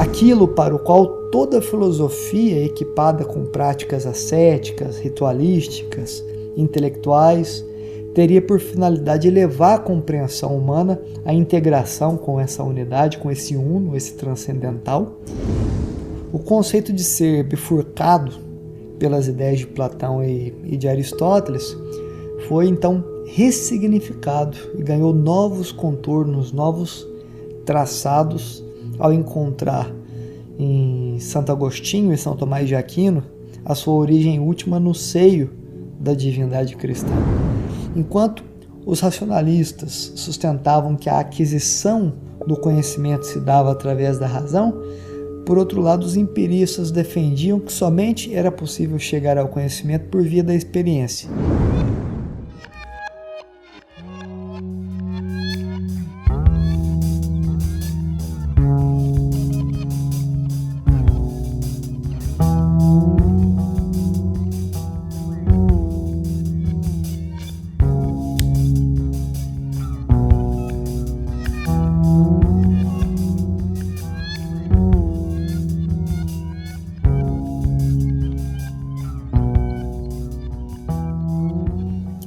aquilo para o qual toda filosofia equipada com práticas ascéticas, ritualísticas, intelectuais, teria por finalidade elevar a compreensão humana à integração com essa unidade, com esse uno, esse transcendental. O conceito de ser bifurcado pelas ideias de Platão e de Aristóteles foi então ressignificado e ganhou novos contornos, novos traçados ao encontrar em Santo Agostinho e São Tomás de Aquino a sua origem última no seio da divindade cristã. Enquanto os racionalistas sustentavam que a aquisição do conhecimento se dava através da razão, por outro lado, os empiristas defendiam que somente era possível chegar ao conhecimento por via da experiência.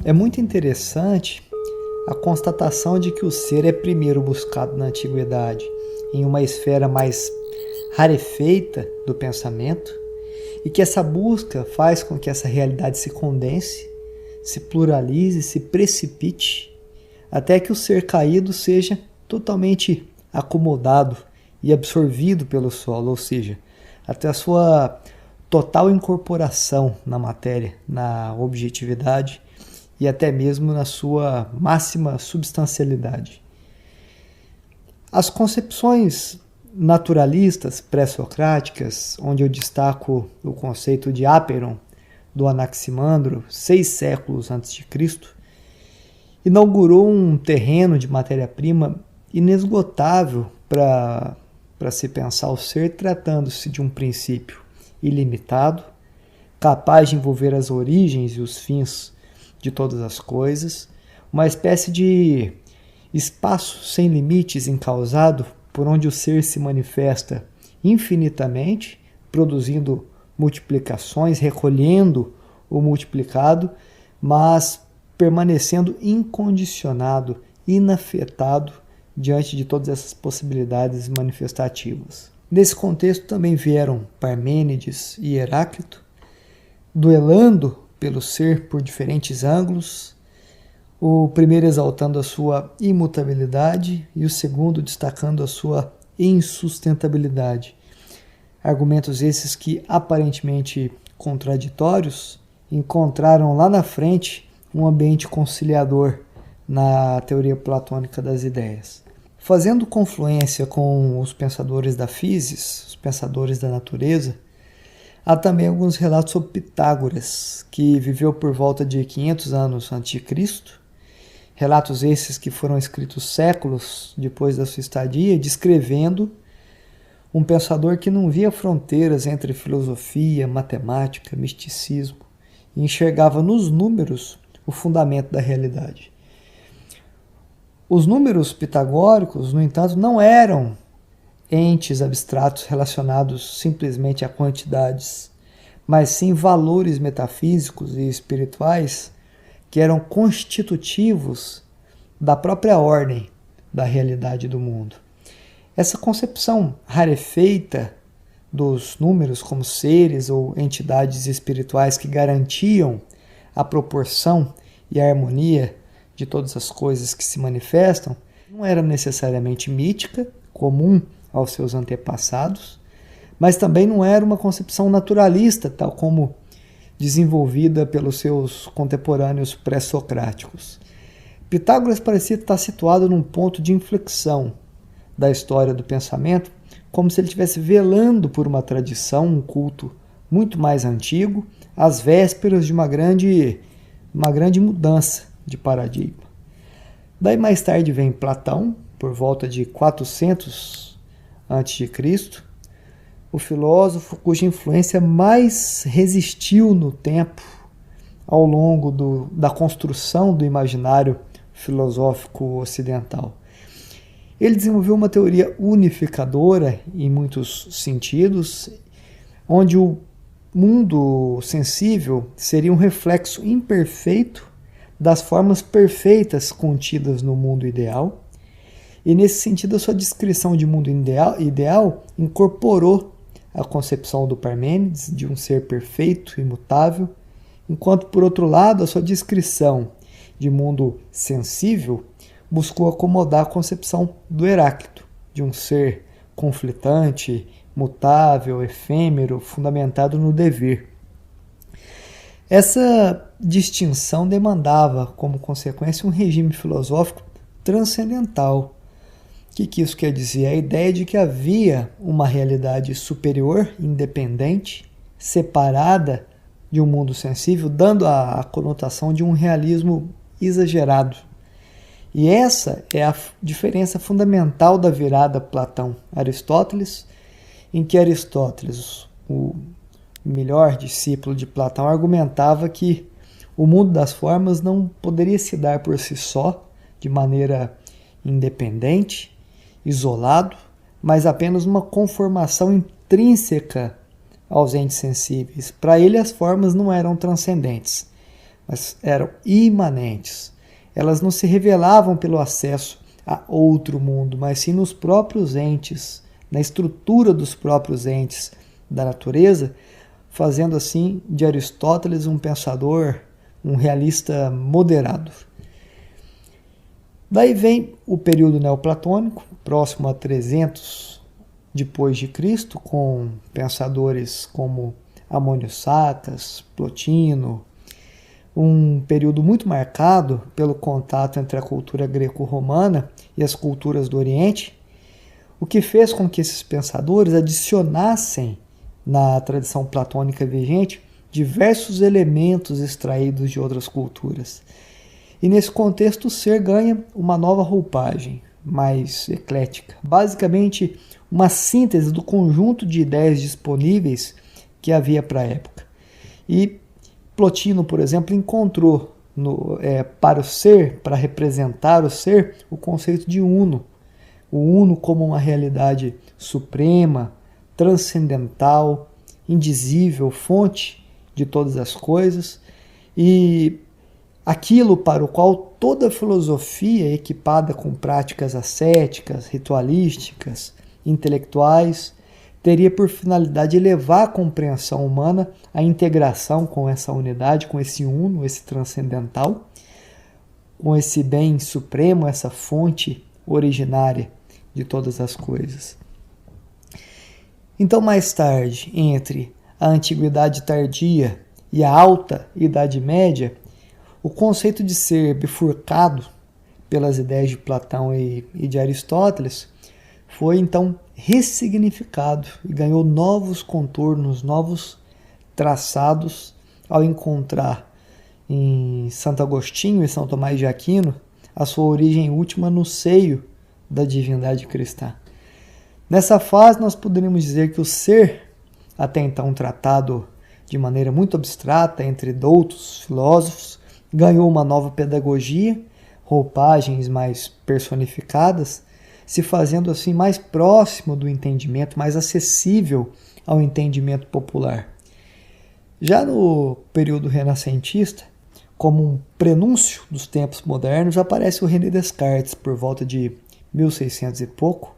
É muito interessante a constatação de que o ser é primeiro buscado na antiguidade, em uma esfera mais rarefeita do pensamento, e que essa busca faz com que essa realidade se condense, se pluralize, se precipite, até que o ser caído seja totalmente acomodado e absorvido pelo solo, ou seja, até a sua total incorporação na matéria, na objetividade, e até mesmo na sua máxima substancialidade. As concepções naturalistas pré-socráticas, onde eu destaco o conceito de Aperon, do Anaximandro, 6 séculos antes de Cristo, inaugurou um terreno de matéria-prima inesgotável para se pensar o ser, tratando-se de um princípio ilimitado, capaz de envolver as origens e os fins de todas as coisas, uma espécie de espaço sem limites encausado por onde o ser se manifesta infinitamente, produzindo multiplicações, recolhendo o multiplicado, mas permanecendo incondicionado, inafetado diante de todas essas possibilidades manifestativas. Nesse contexto também vieram Parmênides e Heráclito, duelando pelo ser por diferentes ângulos, o primeiro exaltando a sua imutabilidade e o segundo destacando a sua insustentabilidade. Argumentos esses que, aparentemente contraditórios, encontraram lá na frente um ambiente conciliador na teoria platônica das ideias. Fazendo confluência com os pensadores da physis, os pensadores da natureza, há também alguns relatos sobre Pitágoras, que viveu por volta de 500 anos antes de Cristo. Relatos esses que foram escritos séculos depois da sua estadia, descrevendo um pensador que não via fronteiras entre filosofia, matemática, misticismo, e enxergava nos números o fundamento da realidade. Os números pitagóricos, no entanto, não eram entes abstratos relacionados simplesmente a quantidades, mas sim valores metafísicos e espirituais que eram constitutivos da própria ordem da realidade do mundo. Essa concepção rarefeita dos números como seres ou entidades espirituais que garantiam a proporção e a harmonia de todas as coisas que se manifestam não era necessariamente mítica, comum aos seus antepassados, mas também não era uma concepção naturalista, tal como desenvolvida pelos seus contemporâneos pré-socráticos. Pitágoras parecia estar situado num ponto de inflexão da história do pensamento, como se ele estivesse velando por uma tradição, um culto muito mais antigo, às vésperas de uma grande mudança de paradigma. Daí mais tarde vem Platão, por volta de 400 a.C., o filósofo cuja influência mais resistiu no tempo ao longo da construção do imaginário filosófico ocidental. Ele desenvolveu uma teoria unificadora em muitos sentidos, onde o mundo sensível seria um reflexo imperfeito das formas perfeitas contidas no mundo ideal. E nesse sentido, a sua descrição de mundo ideal incorporou a concepção do Parmênides de um ser perfeito, imutável, enquanto, por outro lado, a sua descrição de mundo sensível buscou acomodar a concepção do Heráclito, de um ser conflitante, mutável, efêmero, fundamentado no dever. Essa distinção demandava, como consequência, um regime filosófico transcendental. O que isso quer dizer? A ideia de que havia uma realidade superior, independente, separada de um mundo sensível, dando a conotação de um realismo exagerado. E essa é a diferença fundamental da virada Platão-Aristóteles, em que Aristóteles, o melhor discípulo de Platão, argumentava que o mundo das formas não poderia se dar por si só, de maneira independente, isolado, mas apenas uma conformação intrínseca aos entes sensíveis. Para ele, as formas não eram transcendentes, mas eram imanentes. Elas não se revelavam pelo acesso a outro mundo, mas sim nos próprios entes, na estrutura dos próprios entes da natureza, fazendo assim de Aristóteles um pensador, um realista moderado. Daí vem o período neoplatônico, próximo a 300 depois de Cristo, com pensadores como Amônio Sacas, Plotino, um período muito marcado pelo contato entre a cultura greco-romana e as culturas do Oriente, o que fez com que esses pensadores adicionassem na tradição platônica vigente diversos elementos extraídos de outras culturas. E nesse contexto o ser ganha uma nova roupagem, mais eclética. Basicamente, uma síntese do conjunto de ideias disponíveis que havia para a época. E Plotino, por exemplo, encontrou para o ser, para representar o ser, o conceito de uno. O uno como uma realidade suprema, transcendental, indizível, fonte de todas as coisas, e aquilo para o qual toda filosofia equipada com práticas ascéticas, ritualísticas, intelectuais, teria por finalidade elevar a compreensão humana à integração com essa unidade, com esse uno, esse transcendental, com esse bem supremo, essa fonte originária de todas as coisas. Então, mais tarde, entre a Antiguidade Tardia e a Alta Idade Média, o conceito de ser bifurcado pelas ideias de Platão e de Aristóteles foi então ressignificado e ganhou novos contornos, novos traçados ao encontrar em Santo Agostinho e São Tomás de Aquino a sua origem última no seio da divindade cristã. Nessa fase nós poderíamos dizer que o ser, até então tratado de maneira muito abstrata entre doutos filósofos, ganhou uma nova pedagogia, roupagens mais personificadas, se fazendo assim mais próximo do entendimento, mais acessível ao entendimento popular. Já no período renascentista, como um prenúncio dos tempos modernos, aparece o René Descartes por volta de 1600 e pouco,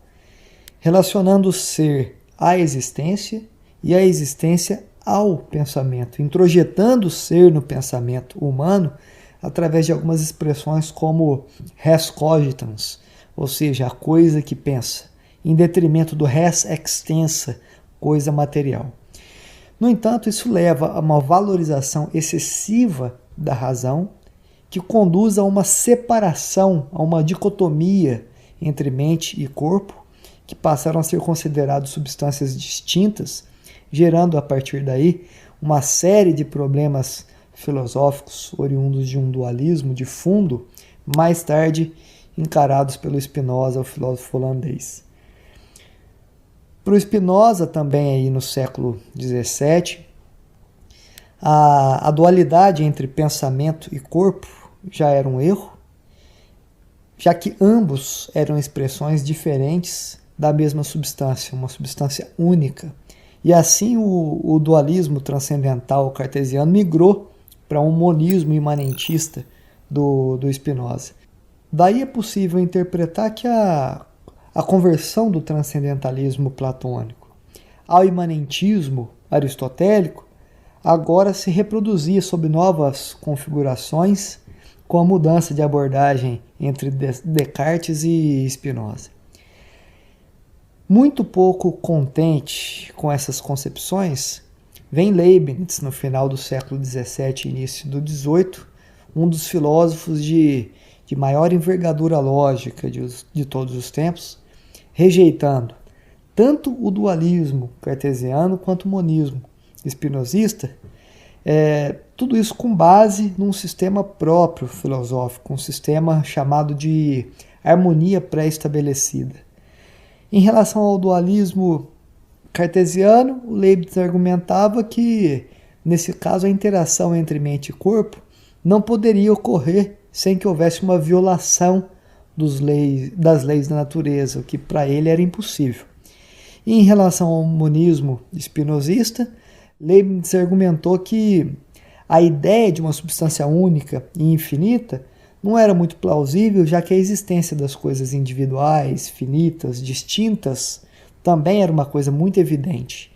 relacionando o ser à existência e a existência ao pensamento, introjetando o ser no pensamento humano através de algumas expressões como res cogitans, ou seja, a coisa que pensa, em detrimento do res extensa, coisa material. No entanto, isso leva a uma valorização excessiva da razão, que conduz a uma separação, a uma dicotomia entre mente e corpo, que passaram a ser considerados substâncias distintas, gerando a partir daí uma série de problemas filosóficos oriundos de um dualismo de fundo, mais tarde encarados pelo Spinoza, o filósofo holandês. Para o Spinoza, também aí no século XVII, a dualidade entre pensamento e corpo já era um erro, já que ambos eram expressões diferentes da mesma substância, uma substância única. E assim o dualismo transcendental cartesiano migrou para um monismo imanentista do Spinoza. Daí é possível interpretar que a conversão do transcendentalismo platônico ao imanentismo aristotélico agora se reproduzia sob novas configurações, com a mudança de abordagem entre Descartes e Spinoza. Muito pouco contente com essas concepções, vem Leibniz, no final do século XVII e início do XVIII, um dos filósofos de maior envergadura lógica de todos os tempos, rejeitando tanto o dualismo cartesiano quanto o monismo espinosista, tudo isso com base num sistema próprio filosófico, um sistema chamado de harmonia pré-estabelecida. Em relação ao dualismo cartesiano, o Leibniz argumentava que, nesse caso, a interação entre mente e corpo não poderia ocorrer sem que houvesse uma violação das leis da natureza, o que para ele era impossível. E em relação ao monismo espinosista, Leibniz argumentou que a ideia de uma substância única e infinita não era muito plausível, já que a existência das coisas individuais, finitas, distintas, também era uma coisa muito evidente.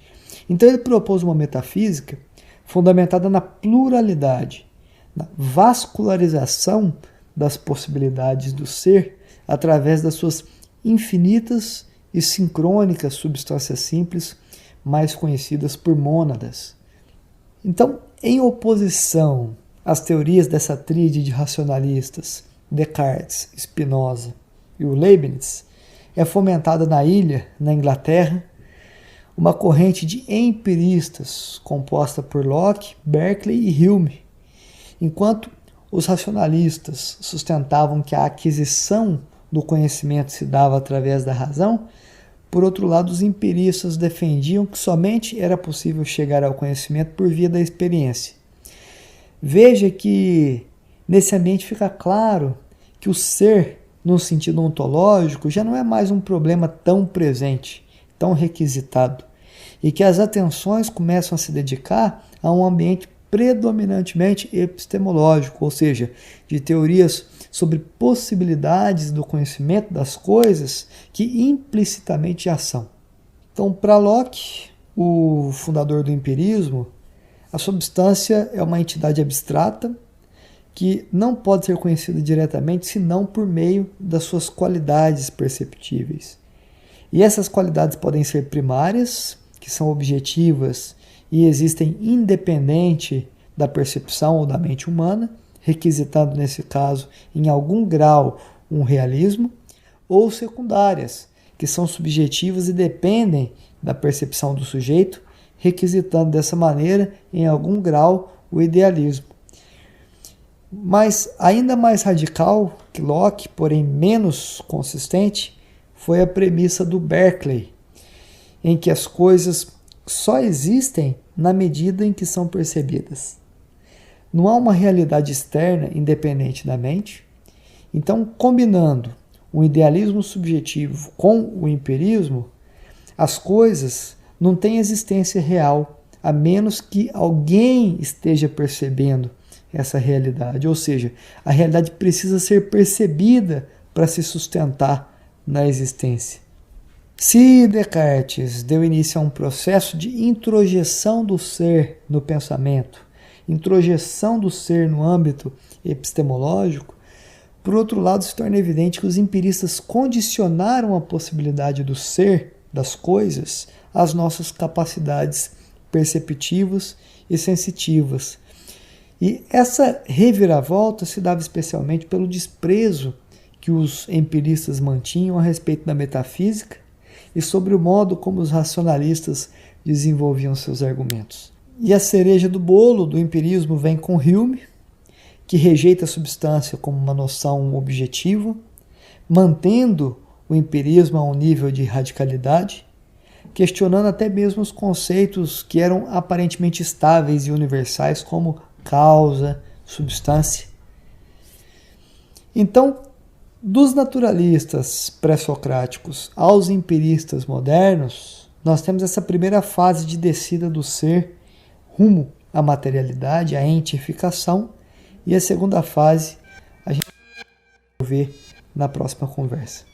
Então ele propôs uma metafísica fundamentada na pluralidade, na vascularização das possibilidades do ser através das suas infinitas e sincrônicas substâncias simples, mais conhecidas por mônadas. Então, em oposição às teorias dessa tríade de racionalistas, Descartes, Spinoza e o Leibniz, é fomentada na ilha, na Inglaterra, uma corrente de empiristas composta por Locke, Berkeley e Hume. Enquanto os racionalistas sustentavam que a aquisição do conhecimento se dava através da razão, por outro lado, os empiristas defendiam que somente era possível chegar ao conhecimento por via da experiência. Veja que nesse ambiente fica claro que o ser, no sentido ontológico, já não é mais um problema tão presente, tão requisitado, e que as atenções começam a se dedicar a um ambiente predominantemente epistemológico, ou seja, de teorias sobre possibilidades do conhecimento das coisas que implicitamente já são. Então, para Locke, o fundador do empirismo, a substância é uma entidade abstrata que não pode ser conhecida diretamente senão por meio das suas qualidades perceptíveis. E essas qualidades podem ser primárias, que são objetivas e existem independente da percepção ou da mente humana, requisitando nesse caso em algum grau um realismo, ou secundárias, que são subjetivas e dependem da percepção do sujeito, requisitando dessa maneira em algum grau o idealismo. Mas ainda mais radical que Locke, porém menos consistente, foi a premissa do Berkeley, em que as coisas só existem na medida em que são percebidas. Não há uma realidade externa independente da mente. Então, combinando o idealismo subjetivo com o empirismo, as coisas não têm existência real, a menos que alguém esteja percebendo essa realidade. Ou seja, a realidade precisa ser percebida para se sustentar na existência. Se Descartes deu início a um processo de introjeção do ser no pensamento, introjeção do ser no âmbito epistemológico, por outro lado, se torna evidente que os empiristas condicionaram a possibilidade do ser, das coisas, às nossas capacidades perceptivas e sensitivas. E essa reviravolta se dava especialmente pelo desprezo que os empiristas mantinham a respeito da metafísica e sobre o modo como os racionalistas desenvolviam seus argumentos. E a cereja do bolo do empirismo vem com Hume, que rejeita a substância como uma noção objetiva, mantendo o empirismo a um nível de radicalidade, questionando até mesmo os conceitos que eram aparentemente estáveis e universais, como causa, substância. Então, Dos naturalistas pré-socráticos aos empiristas modernos, nós temos essa primeira fase de descida do ser rumo à materialidade, à entificação, e a segunda fase a gente vai ver na próxima conversa.